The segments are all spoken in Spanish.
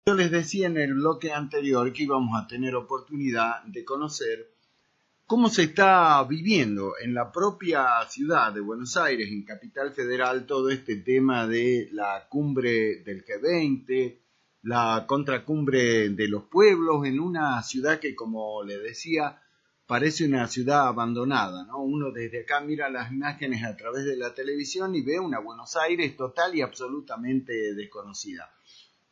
Yo les decía en el bloque anterior que íbamos a tener oportunidad de conocer cómo se está viviendo en la propia ciudad de Buenos Aires, en Capital Federal, todo este tema de la cumbre del G20, la contracumbre de los pueblos, en una ciudad que, como le decía, parece una ciudad abandonada, ¿no? Uno desde acá mira las imágenes a través de la televisión y ve una Buenos Aires total y absolutamente desconocida.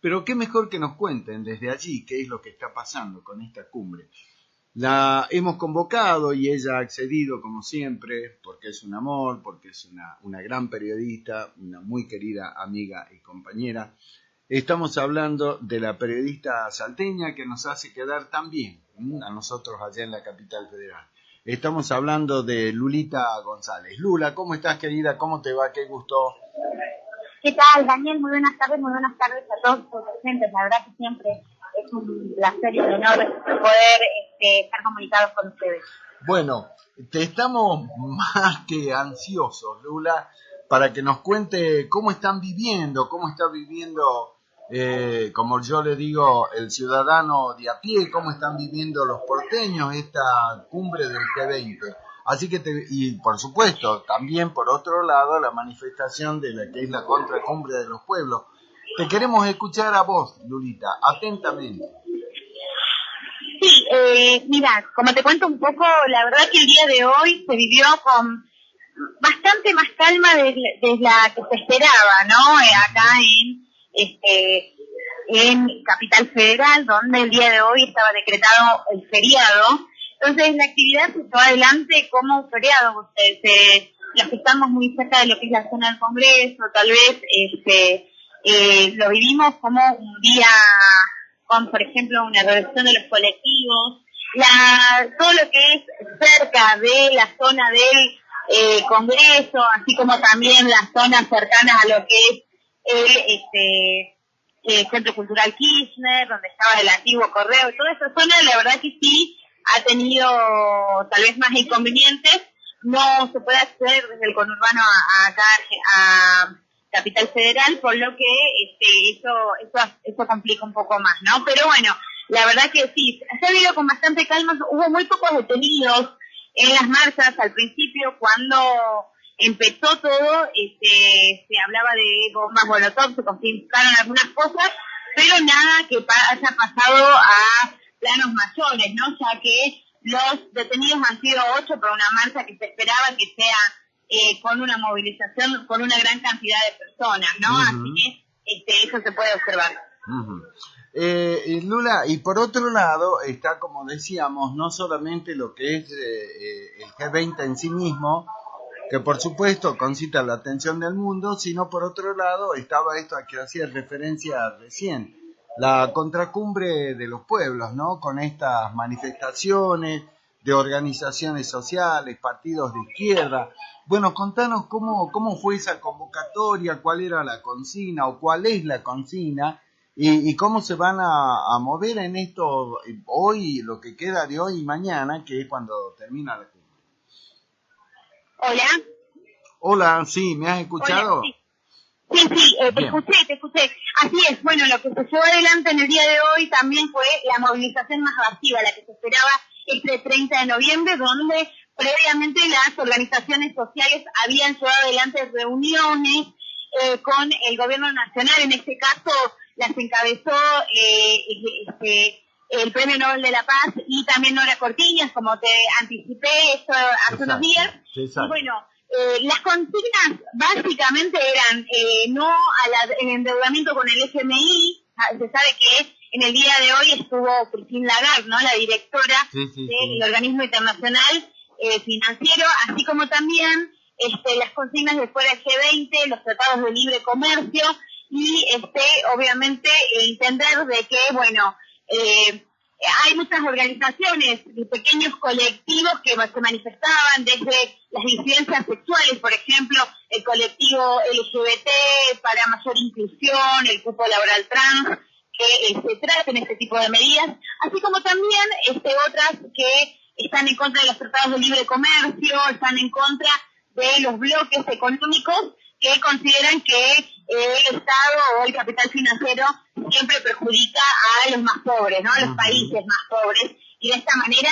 Pero qué mejor que nos cuenten desde allí qué es lo que está pasando con esta cumbre. La hemos convocado y ella ha accedido como siempre, porque es un amor, porque es una gran periodista, una muy querida amiga y compañera. Estamos hablando de la periodista salteña que nos hace quedar tan bien a nosotros allá en la Capital Federal. Estamos hablando de Lulita González. Lula, ¿cómo estás, querida? ¿Cómo te va? Qué gusto. ¿Qué tal, Daniel? Muy buenas tardes a todos los presentes. La verdad que siempre es un placer y un honor poder estar comunicados con ustedes. Bueno, te estamos más que ansiosos, Lula, para que nos cuente cómo están viviendo, cómo está viviendo, como yo le digo, el ciudadano de a pie, cómo están viviendo los porteños esta cumbre del G20. Así que, y por supuesto, también por otro lado, la manifestación de la que es la contracumbre de los pueblos. Te queremos escuchar a vos, Lulita, atentamente. Sí, mira, como te cuento un poco, la verdad que el día de hoy se vivió con bastante más calma de la que se esperaba, ¿no? Acá en Capital Federal, donde el día de hoy estaba decretado el feriado. Entonces la actividad se llevó adelante como un feriado. Los que estamos muy cerca de lo que es la zona del Congreso, tal vez lo vivimos como un día con, por ejemplo, una reducción de los colectivos, todo lo que es cerca de la zona del Congreso, así como también las zonas cercanas a lo que es el Centro Cultural Kirchner, donde estaba el antiguo Correo, y toda esa zona, la verdad que sí ha tenido tal vez más inconvenientes. No se puede acceder desde el conurbano acá a Capital Federal, por lo que eso complica un poco más, ¿no? Pero bueno, la verdad que sí, se ha vivido con bastante calma. Hubo muy pocos detenidos en las marchas al principio. Cuando empezó todo, se hablaba de bombas molotov, se confiscaron algunas cosas, pero nada que haya pasado a planos mayores, ¿no? Ya que los detenidos han sido 8 por una marcha que se esperaba que sea con una movilización, con una gran cantidad de personas, ¿no? Uh-huh. Así que eso se puede observar. Uh-huh. Lula, y por otro lado está, como decíamos, no solamente lo que es el G20 en sí mismo, que por supuesto concita la atención del mundo, sino por otro lado estaba esto a que hacía referencia recién, la contracumbre de los pueblos, ¿no? Con estas manifestaciones de organizaciones sociales, partidos de izquierda. Bueno, contanos cómo fue esa convocatoria, cuál era la consigna o cuál es la consigna y cómo se van a mover en esto hoy, lo que queda de hoy y mañana, que es cuando termina la cumbre. Hola. Hola, sí, ¿me has escuchado? Hola, sí. Sí, te escuché. Así es, bueno, lo que se llevó adelante en el día de hoy también fue la movilización más masiva, la que se esperaba este 30 de noviembre, donde previamente las organizaciones sociales habían llevado adelante reuniones con el gobierno nacional. En este caso las encabezó el Premio Nobel de la Paz y también Nora Cortiñas, como te anticipé esto hace unos días. Exacto. Y bueno, las consignas básicamente eran no al endeudamiento con el FMI. Se sabe que en el día de hoy estuvo Christine Lagarde, ¿no? La directora del organismo internacional financiero, así como también las consignas de fuera del G20, los tratados de libre comercio y obviamente entender de que, bueno, hay muchas organizaciones y pequeños colectivos que se manifestaban desde las disidencias sexuales, por ejemplo, el colectivo LGBT para mayor inclusión, el cupo laboral trans, que se traten este tipo de medidas, así como también otras que están en contra de los tratados de libre comercio, están en contra de los bloques económicos que consideran que el Estado o el capital financiero siempre perjudica a los más pobres, ¿no? A los países más pobres, y de esta manera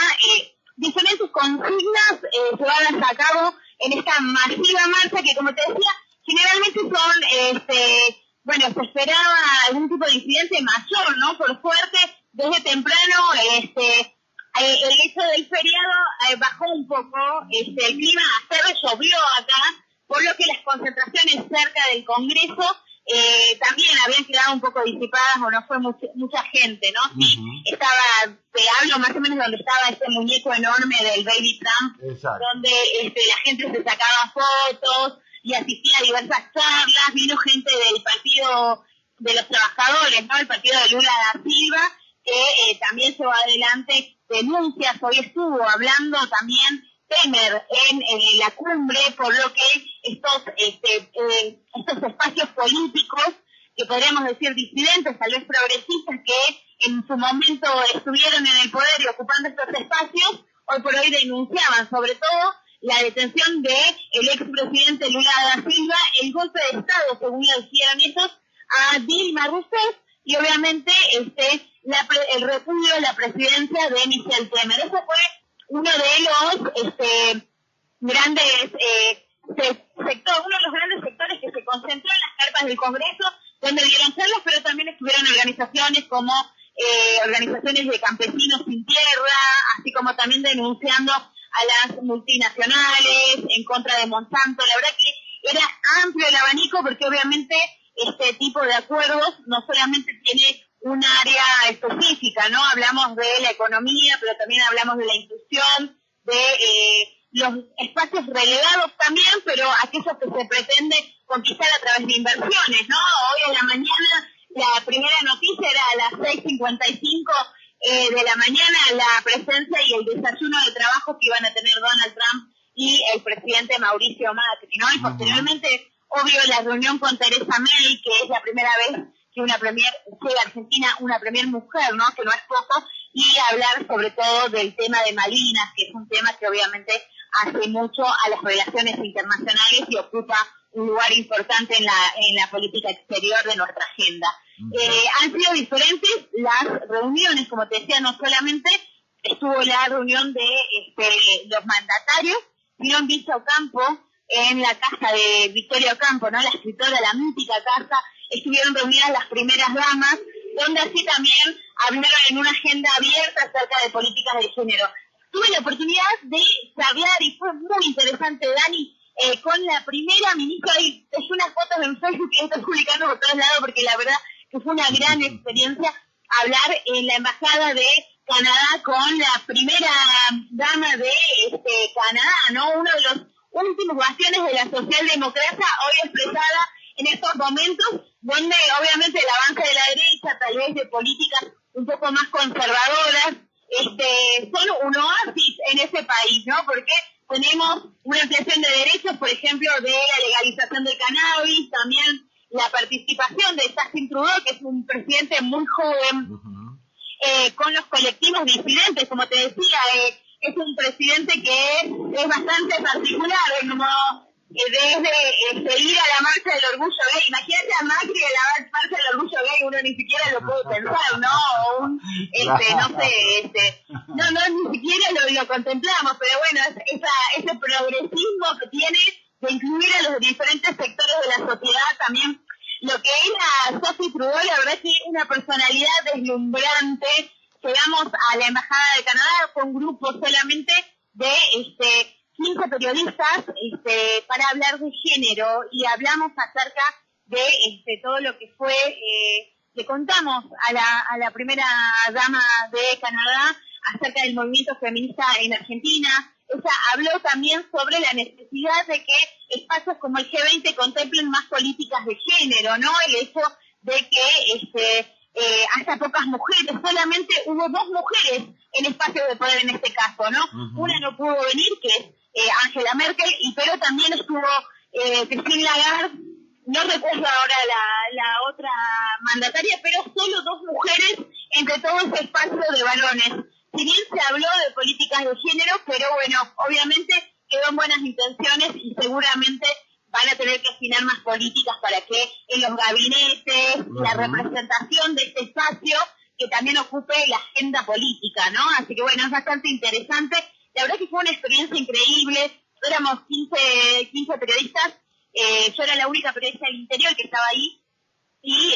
diferentes consignas llevadas a cabo en esta masiva marcha que, como te decía, generalmente son, se esperaba algún tipo de incidente mayor, ¿no? Por suerte, desde temprano, el hecho del feriado bajó un poco, el clima acerbe, llovió acá, por lo que las concentraciones cerca del Congreso también habían quedado un poco disipadas o no fue mucha gente, ¿no? Sí, te hablo más o menos donde estaba este muñeco enorme del Baby Trump, exacto, donde la gente se sacaba fotos y asistía a diversas charlas, vino gente del Partido de los Trabajadores, ¿no? El partido de Lula da Silva, que también llevó adelante denuncias, hoy estuvo hablando también Temer en la cumbre, por lo que estos espacios políticos, que podríamos decir disidentes, tal vez progresistas, que en su momento estuvieron en el poder y ocupando estos espacios, hoy por hoy denunciaban sobre todo la detención de el expresidente Lula da Silva, el golpe de Estado, según lo hicieron ellos, a Dilma Rousseff, y obviamente el repudio de la presidencia de Michel Temer. Eso fue uno de los grandes sectores, uno de los grandes sectores que se concentró en las carpas del Congreso, donde dieron charlas, pero también estuvieron organizaciones como organizaciones de campesinos sin tierra, así como también denunciando a las multinacionales en contra de Monsanto. La verdad que era amplio el abanico, porque obviamente este tipo de acuerdos no solamente tiene un área específica, ¿no? Hablamos de la economía, pero también hablamos de la inclusión, de los espacios relegados también, pero aquellos que se pretende conquistar a través de inversiones, ¿no? Hoy en la mañana la primera noticia era a las 6:55 de la mañana, la presencia y el desayuno de trabajo que iban a tener Donald Trump y el presidente Mauricio Macri, ¿no? Y posteriormente, obvio, la reunión con Theresa May, que es la primera vez que una premier llega a Argentina, una premier mujer, ¿no? Que no es poco, y hablar sobre todo del tema de Malvinas, que es un tema que obviamente hace mucho a las relaciones internacionales y ocupa un lugar importante en la política exterior de nuestra agenda. Han sido diferentes las reuniones, como te decía, no solamente estuvo la reunión de los mandatarios, sino en Villa Ocampo, en la casa de Victoria Ocampo, ¿no? La escritora, la mítica casa, estuvieron reunidas las primeras damas, donde así también hablaron en una agenda abierta acerca de políticas de género. Tuve la oportunidad de charlar y fue muy interesante, Dani, con la primera ministra, y es unas fotos en Facebook que estoy publicando por todos lados, porque la verdad que fue una gran experiencia hablar en la embajada de Canadá con la primera dama de Canadá, ¿no? Uno de los últimos bastiones de la socialdemocracia, hoy expresada en estos momentos, donde obviamente el avance de la derecha, tal vez de políticas un poco más conservadoras, son un oasis en ese país, ¿no? Porque tenemos una ampliación de derechos, por ejemplo, de la legalización del cannabis, también la participación de Justin Trudeau, que es un presidente muy joven, con los colectivos disidentes, como te decía, es un presidente que es bastante particular, como desde ir a la marcha del orgullo gay. Imagínate a Macri de la marcha del orgullo gay, uno ni siquiera lo puede pensar, ¿no? O un, ni siquiera lo contemplamos, pero bueno, ese progresismo que tiene de incluir a los diferentes sectores de la sociedad también. Lo que es la Sophie Trudeau, la verdad es que es una personalidad deslumbrante. Llegamos a la Embajada de Canadá con un grupo solamente de 15 periodistas para hablar de género, y hablamos acerca de todo lo que fue, le contamos a la primera dama de Canadá acerca del movimiento feminista en Argentina. Ella habló también sobre la necesidad de que espacios como el G20 contemplen más políticas de género, ¿no? El hecho de que hasta pocas mujeres, solamente hubo 2 mujeres en espacios de poder en este caso, ¿no? Una no pudo venir, que es Angela Merkel, pero también estuvo Christine Lagarde, no recuerdo ahora la otra mandataria, pero solo 2 mujeres entre todo ese espacio de varones. Si bien se habló de políticas de género, pero bueno, obviamente quedó en buenas intenciones y seguramente van a tener que afinar más políticas para que en los gabinetes, la representación de este espacio, que también ocupe la agenda política, ¿no? Así que bueno, es bastante interesante. La verdad que fue una experiencia increíble. Éramos 15 periodistas, yo era la única periodista del interior que estaba ahí, y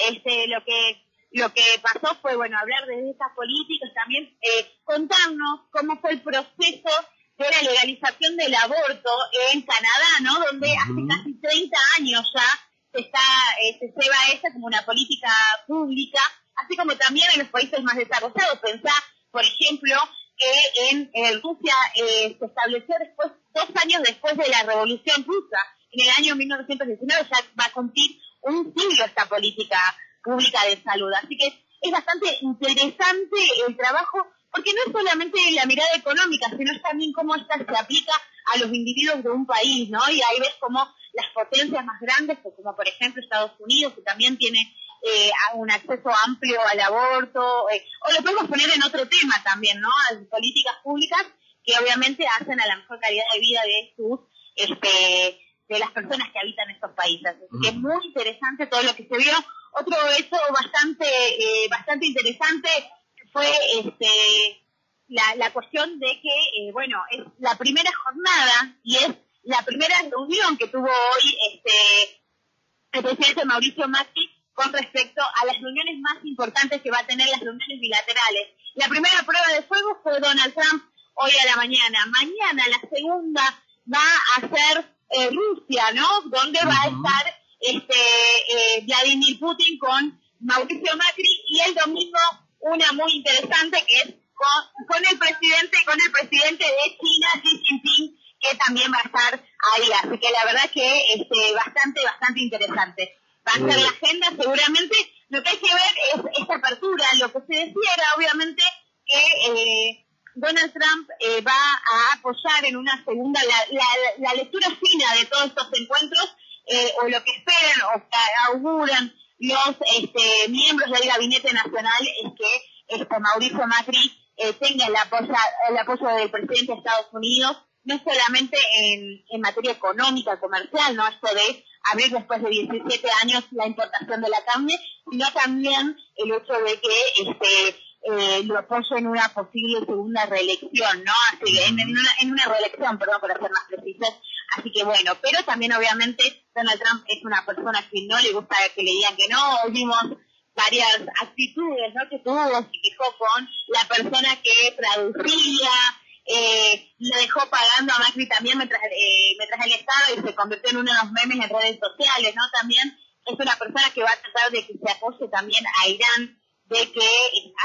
lo que pasó fue, bueno, hablar de estas políticas, también contarnos cómo fue el proceso de la legalización del aborto en Canadá, ¿no? Donde hace casi 30 años ya se lleva esa como una política pública, así como también en los países más desarrollados. Pensá, por ejemplo, que en Rusia se estableció 2 años después de la Revolución Rusa, en el año 1919, ya va a cumplir un siglo esta política pública de salud. Así que es bastante interesante el trabajo, porque no es solamente la mirada económica, sino también cómo esta se aplica a los individuos de un país, ¿no? Y ahí ves cómo las potencias más grandes, como por ejemplo Estados Unidos, que también tiene un acceso amplio al aborto, o lo podemos poner en otro tema también, ¿no? A políticas públicas que obviamente hacen a la mejor calidad de vida de las personas que habitan estos países. Así que es muy interesante todo lo que se vio. Otro hecho bastante interesante fue la cuestión de que, bueno, es la primera jornada y es la primera reunión que tuvo hoy el presidente Mauricio Macri con respecto a las reuniones más importantes que va a tener, las reuniones bilaterales. La primera prueba de fuego fue Donald Trump hoy a la mañana. Mañana la segunda va a ser Rusia, ¿no? Donde va a estar Vladimir Putin con Mauricio Macri, y el domingo una muy interesante que es con el presidente de China, Xi Jinping, que también va a estar ahí. Así que la verdad que bastante interesante. Va a ser la agenda, seguramente. Lo que hay que ver es esta apertura. Lo que se decía era obviamente que Donald Trump va a apoyar en una segunda la lectura fina de todos estos encuentros, o lo que esperan o que auguran los miembros del Gabinete Nacional es que Mauricio Macri tenga el apoyo del presidente de Estados Unidos, no solamente en materia económica, comercial, ¿no? Esto de abrir después de 17 años la importación de la carne, sino también el hecho de que lo apoyo en una posible segunda reelección, ¿no? Así que en una reelección, perdón, para ser más precisos. Así que bueno, pero también obviamente Donald Trump es una persona que no le gusta que le digan que no. Vimos varias actitudes, ¿no? Que tuvo, se quejó con la persona que traducía, le dejó pagando a Macri también mientras él estaba, y se convirtió en uno de los memes en redes sociales, ¿no? También es una persona que va a tratar de que se apoye también a Irán, de que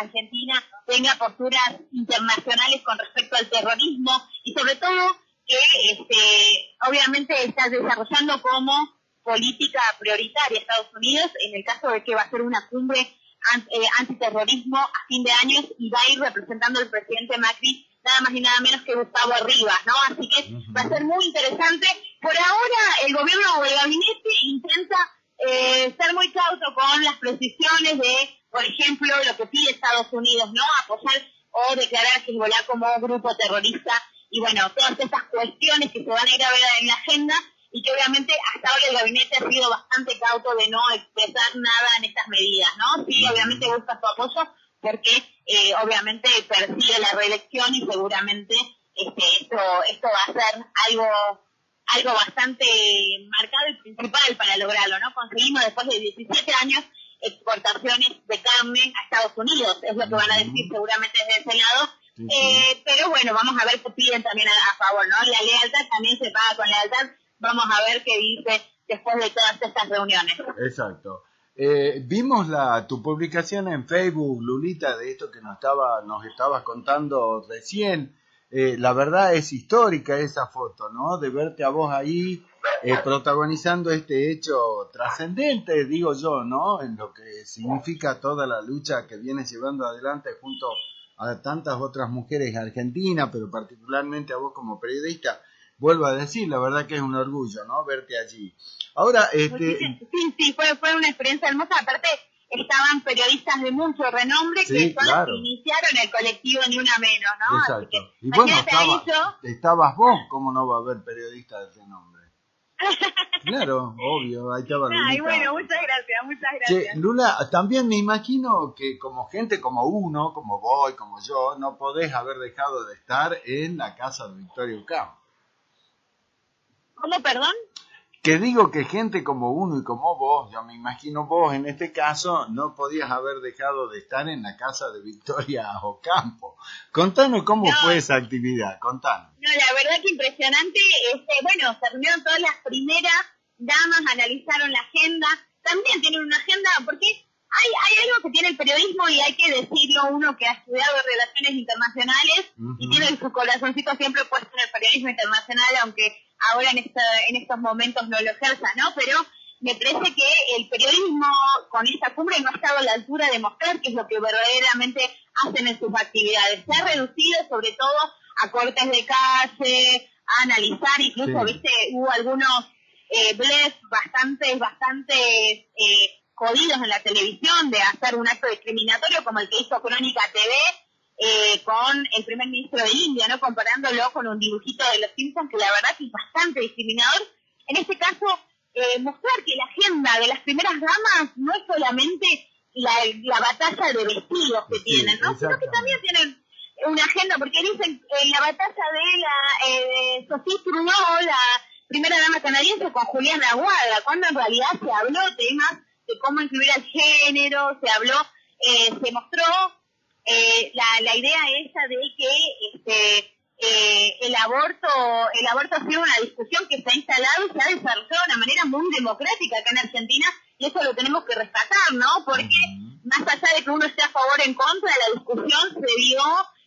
Argentina tenga posturas internacionales con respecto al terrorismo, y sobre todo que obviamente está desarrollando como política prioritaria Estados Unidos, en el caso de que va a ser una cumbre antiterrorismo a fin de año, y va a ir representando el presidente Macri nada más y nada menos que Gustavo Rivas, ¿no? Así que va a ser muy interesante. Por ahora el gobierno o el gabinete intenta ser muy cauto con las precisiones de, por ejemplo, lo que pide Estados Unidos, ¿no? Apoyar o declarar a Hezbollah como grupo terrorista, y bueno, todas estas cuestiones que se van a ir a ver en la agenda, y que obviamente hasta ahora el gabinete ha sido bastante cauto de no expresar nada en estas medidas, ¿no? Sí, obviamente busca su apoyo porque obviamente persigue la reelección, y seguramente esto va a ser algo bastante marcado y principal para lograrlo, ¿no? Conseguimos después de 17 años exportaciones de carne a Estados Unidos, es lo que van a decir seguramente desde ese lado. Pero bueno, vamos a ver qué piden también a favor, ¿no? La lealtad también se paga con lealtad. Vamos a ver qué dice después de todas estas reuniones. Exacto. Vimos tu publicación en Facebook, Lulita, de esto que nos estabas contando recién. La verdad es histórica esa foto, ¿no? De verte a vos ahí protagonizando este hecho trascendente, digo yo, ¿no? En lo que significa toda la lucha que viene llevando adelante junto a tantas otras mujeres argentinas, pero particularmente a vos como periodista. Vuelvo a decir, la verdad que es un orgullo, ¿no? Verte allí. Ahora, Sí, fue una experiencia hermosa. Aparte, estaban periodistas de mucho renombre que son los que iniciaron el colectivo Ni Una Menos, ¿no? Exacto. Así que, y bueno, estabas vos, ¿cómo no va a haber periodistas de renombre? Claro, obvio, ahí estaba Lulita. Ay, bueno, muchas gracias, muchas Che, gracias. Lula, también me imagino que como gente como uno, como vos y como yo, no podés haber dejado de estar en la casa de Victoria Ocampo. ¿Cómo, perdón? Que digo que gente como uno y como vos, yo me imagino vos en este caso, no podías haber dejado de estar en la casa de Victoria Ocampo. Contanos cómo fue esa actividad, contanos. No, la verdad que impresionante. Bueno, se reunieron todas las primeras damas, analizaron la agenda. También tienen una agenda, porque hay algo que tiene el periodismo y hay que decirlo, uno que ha estudiado relaciones internacionales y tiene su corazoncito siempre puesto en el periodismo internacional, aunque ahora en estos momentos no lo ejerza, ¿no? Pero me parece que el periodismo con esta cumbre no ha estado a la altura de mostrar qué es lo que verdaderamente hacen en sus actividades. Se ha reducido sobre todo a cortes de calle, a analizar, incluso, viste, hubo algunos blefs bastante jodidos en la televisión de hacer un acto discriminatorio como el que hizo Crónica TV con el primer ministro de India, ¿no? Comparándolo con un dibujito de los Simpsons que la verdad que es bastante discriminador. En este caso, mostrar que la agenda de las primeras damas no es solamente la batalla de vestidos que tienen, ¿no? Sino que también tienen una agenda, porque dicen la batalla de Sophie Trudeau, la primera dama canadiense, con Juliana Aguada, cuando en realidad se habló temas de cómo incluir al género, se mostró la idea esa de que el aborto ha sido una discusión que se ha instalado y se ha desarrollado de una manera muy democrática acá en Argentina, y eso lo tenemos que rescatar, ¿no? Porque más allá de que uno esté a favor o en contra, la discusión se dio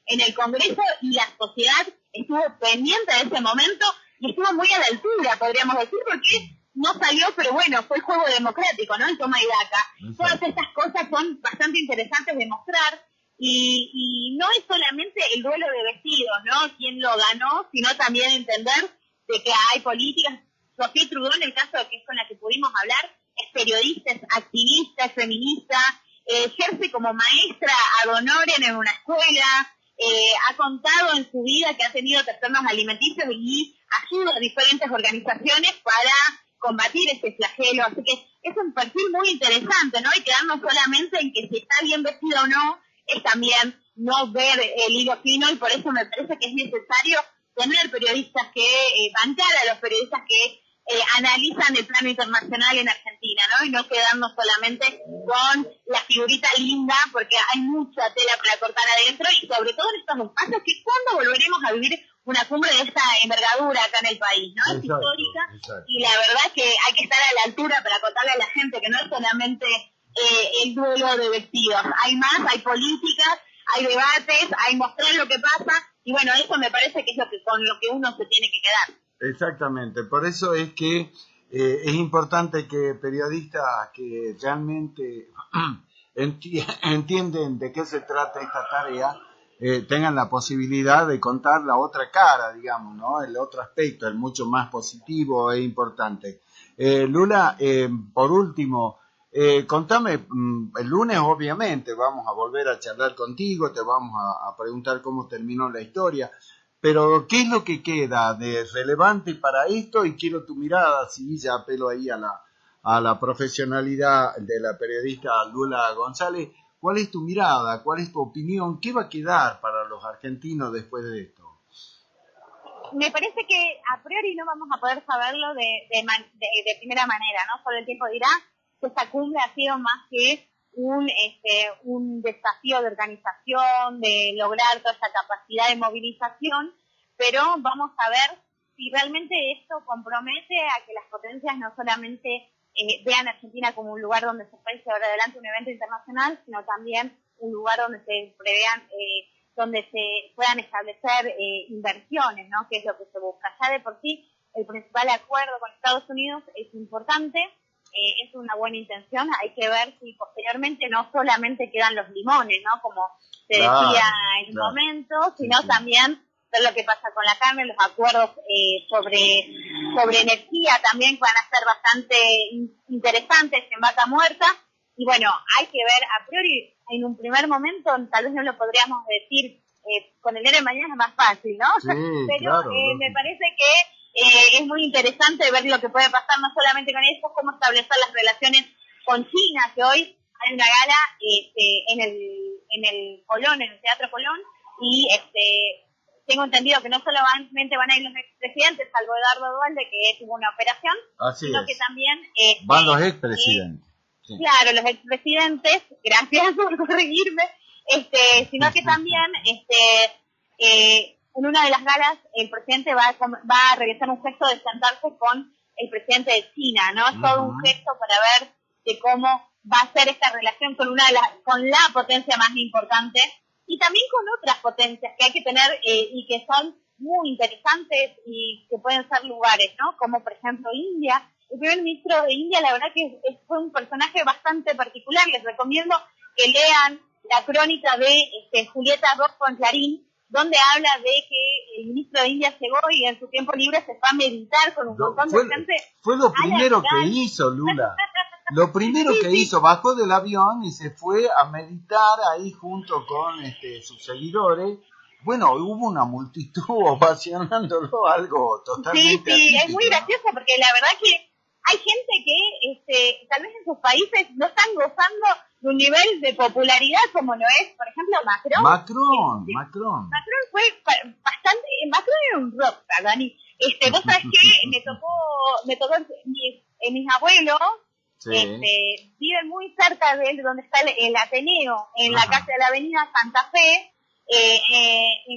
en el Congreso y la sociedad estuvo pendiente de ese momento y estuvo muy a la altura, podríamos decir, porque no salió, pero bueno, fue el juego democrático, ¿no? El toma y daca. Todas estas cosas son bastante interesantes de mostrar y no es solamente el duelo de vestidos, ¿no? Quién lo ganó, sino también entender de que hay políticas. Sophie Trudeau, en el caso de que es con la que pudimos hablar, es periodista, es activista, es feminista, ejerce como maestra ad honorem en una escuela, ha contado en su vida que ha tenido trastornos alimenticios y ayuda a diferentes organizaciones para combatir este flagelo, así que es un perfil muy interesante, ¿no? Y quedarnos solamente en que si está bien vestido o no, es también no ver el hilo fino, y por eso me parece que es necesario tener periodistas que bancar a los periodistas que analizan el plano internacional en Argentina, ¿no? Y no quedarnos solamente con la figurita linda, porque hay mucha tela para cortar adentro, y sobre todo en estos espacios que cuando volveremos a vivir una cumbre de esta envergadura acá en el país, ¿no? Es histórica, y la verdad que hay que estar a la altura para contarle a la gente que no es solamente el duelo de vestidos, hay más, hay políticas, hay debates, hay mostrar lo que pasa, y bueno, eso me parece que es con lo que uno se tiene que quedar. Exactamente, por eso es que es importante que periodistas que realmente entienden de qué se trata esta tarea tengan la posibilidad de contar la otra cara, digamos, ¿no? El otro aspecto, el mucho más positivo e importante. Lula, por último, contame, el lunes obviamente vamos a volver a charlar contigo, te vamos a preguntar cómo terminó la historia. Pero, ¿qué es lo que queda de relevante para esto? Y quiero tu mirada, sí, ya apelo ahí a la profesionalidad de la periodista Lula González. ¿Cuál es tu mirada? ¿Cuál es tu opinión? ¿Qué va a quedar para los argentinos después de esto? Me parece que a priori no vamos a poder saberlo de primera manera, ¿no? Solo el tiempo dirá que esta cumbre ha sido más que un desafío de organización, de lograr toda esa capacidad de movilización, pero vamos a ver si realmente esto compromete a que las potencias no solamente vean a Argentina como un lugar donde se puede llevar adelante un evento internacional, sino también un lugar donde se prevean, donde se puedan establecer inversiones, ¿no? Que es lo que se busca. Ya de por sí, el principal acuerdo con Estados Unidos es importante, es una buena intención, hay que ver si posteriormente no solamente quedan los limones, ¿no? Como se decía en el momento, sino también ver lo que pasa con la carne, los acuerdos sobre energía también van a ser bastante interesantes en Vaca Muerta, y bueno, hay que ver a priori, en un primer momento, tal vez no lo podríamos decir con el día de mañana es más fácil, ¿no? Sí, pero claro, me parece que Es muy interesante ver lo que puede pasar no solamente con eso, cómo establecer las relaciones con China, que hoy hay una gala en el Colón, en el Teatro Colón, y tengo entendido que no solamente van a ir los expresidentes, salvo Eduardo Dualde, que tuvo una operación, Así sino es. que también... Van los expresidentes. Sí. Claro, los expresidentes, gracias por corregirme, sino que también en una de las galas el presidente va a realizar un gesto de sentarse con el presidente de China, ¿no? Es todo un gesto para ver de cómo va a ser esta relación con con la potencia más importante y también con otras potencias que hay que tener y que son muy interesantes y que pueden ser lugares, ¿no? Como por ejemplo India. El primer ministro de India, la verdad que fue un personaje bastante particular. Les recomiendo que lean la crónica de Julieta Rojo en Clarín, donde habla de que el ministro de India llegó y en su tiempo libre se fue a meditar con un montón de gente. Fue lo primero que hizo, Lula. Lo primero que hizo, bajó del avión y se fue a meditar ahí junto con sus seguidores. Bueno, hubo una multitud ovacionándolo, algo totalmente Sí, atípico, es muy gracioso porque la verdad que hay gente que tal vez en sus países no están gozando de un nivel de popularidad como lo es, por ejemplo, Macron. Macron fue bastante... Macron era un rockstar, Dani. Vos sabés que me tocó mis abuelos, sí. Viven muy cerca de donde está el Ateneo, en la calle de la avenida Santa Fe,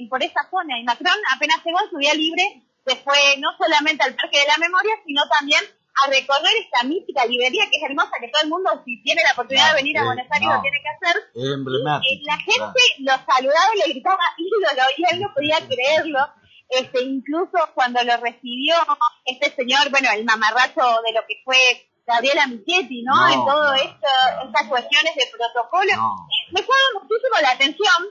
por esa zona. Y Macron apenas llegó en su día libre, se fue no solamente al Parque de la Memoria, sino también a recorrer esta mítica librería que es hermosa, que todo el mundo, si tiene la oportunidad de venir a Buenos Aires, lo tiene que hacer. Es emblemático. La gente lo saludaba y le gritaba ídolo, y él no podía creerlo. Incluso cuando lo recibió este señor, bueno, el mamarracho de lo que fue Gabriela Michetti, ¿no? En todo esto, estas cuestiones de protocolo. Me llama muchísimo la atención,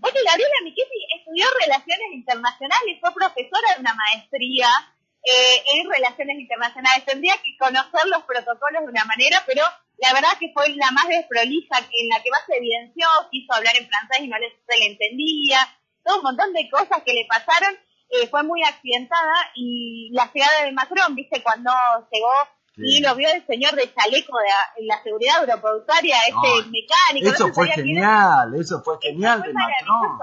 porque Gabriela Michetti estudió Relaciones Internacionales, fue profesora de una maestría en Relaciones Internacionales. Tendría que conocer los protocolos de una manera, pero la verdad que fue la más desprolija, en la que más se evidenció, quiso hablar en francés y no se le entendía, todo un montón de cosas que le pasaron. Fue muy accidentada, y la llegada de Macron, viste, cuando llegó y lo vio el señor de chaleco de la seguridad aeroportuaria, mecánico. Eso fue genial de Macron.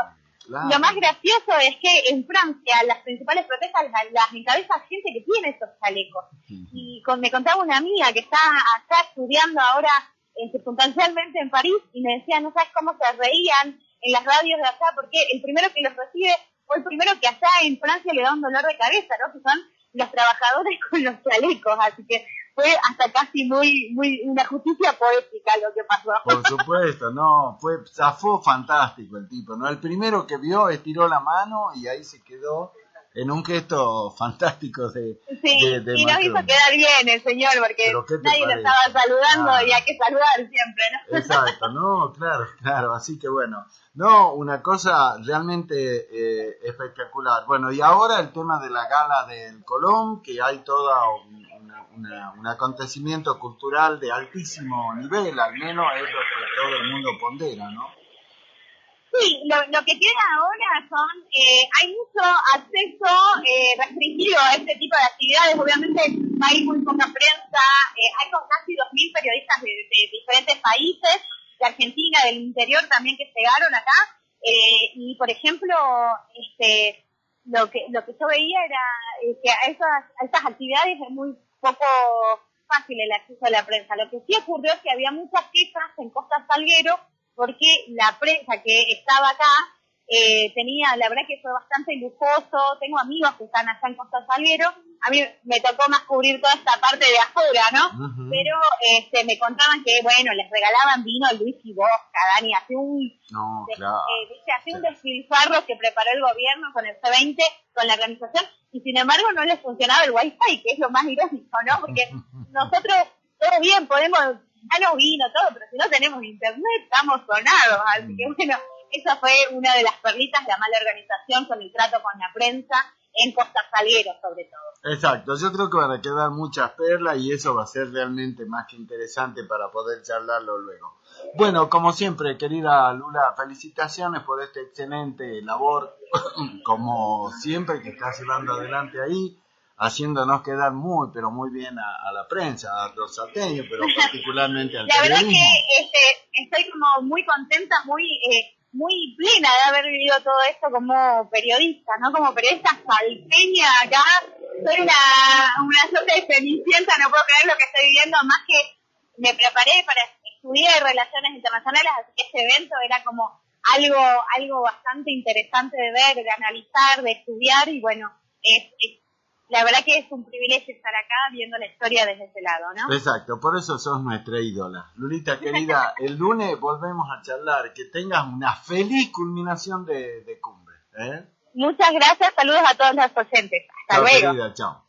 Claro. Lo más gracioso es que en Francia las principales protestas las encabeza gente que tiene esos chalecos. Y me contaba una amiga que está acá estudiando ahora circunstancialmente en París, y me decía, no sabes cómo se reían en las radios de allá, porque el primero que los recibe fue el primero que allá en Francia le da un dolor de cabeza, ¿no? Que son los trabajadores con los chalecos, así que fue hasta casi muy una justicia poética lo que pasó. Por supuesto, zafó fantástico el tipo, ¿no? El primero que vio estiró la mano y ahí se quedó en un gesto fantástico de y Macron. nos hizo quedar bien el señor, porque nadie lo estaba saludando y hay que saludar siempre, ¿no? Exacto, no, claro, así que bueno, no, una cosa realmente espectacular. Bueno, y ahora el tema de la gala del Colón, que hay toda un acontecimiento cultural de altísimo nivel, al menos es lo que todo el mundo pondera, ¿no? Sí, lo que queda ahora hay mucho acceso restringido a este tipo de actividades. Obviamente hay muy poca prensa, hay casi 2.000 periodistas de diferentes países, de Argentina, del interior también, que llegaron acá, y por ejemplo, lo que yo veía era que a estas actividades es muy poco fácil el acceso a la prensa. Lo que sí ocurrió es que había muchas quejas en Costa Salguero, porque la prensa que estaba acá tenía, la verdad que fue bastante lujoso. Tengo amigos que están allá en Costa Salguero, a mí me tocó más cubrir toda esta parte de afuera, ¿no? Pero me contaban que, bueno, les regalaban vino Luis y Bosca, Dani, hacía un despilfarro que preparó el gobierno con el C20, con la organización, y sin embargo no les funcionaba el wifi, que es lo más irónico, ¿no? Porque nosotros, todo bien, podemos... no vino todo, pero si no tenemos internet estamos sonados, así que bueno, esa fue una de las perlitas, la mala organización con el trato con la prensa en Costa Salguero sobre todo. Exacto, yo creo que van a quedar muchas perlas y eso va a ser realmente más que interesante para poder charlarlo luego. Bueno, como siempre, querida Lula, felicitaciones por esta excelente labor, como siempre, que estás llevando adelante ahí. haciéndonos quedar muy, pero muy bien a la prensa, a los salteños, pero particularmente al La verdad periodismo. que estoy como muy contenta, muy plena de haber vivido todo esto como periodista, ¿no? Como periodista salteña acá. Soy una suerte de cenicienta, no puedo creer lo que estoy viviendo, más que me preparé para estudiar relaciones internacionales, así que este evento era como algo bastante interesante de ver, de analizar, de estudiar, y bueno, la verdad que es un privilegio estar acá viendo la historia desde ese lado, ¿no? Exacto, por eso sos nuestra ídola. Lulita querida, el lunes volvemos a charlar. Que tengas una feliz culminación de cumbre. Muchas gracias, saludos a todos los docentes. Hasta Chao, luego. querida, chao.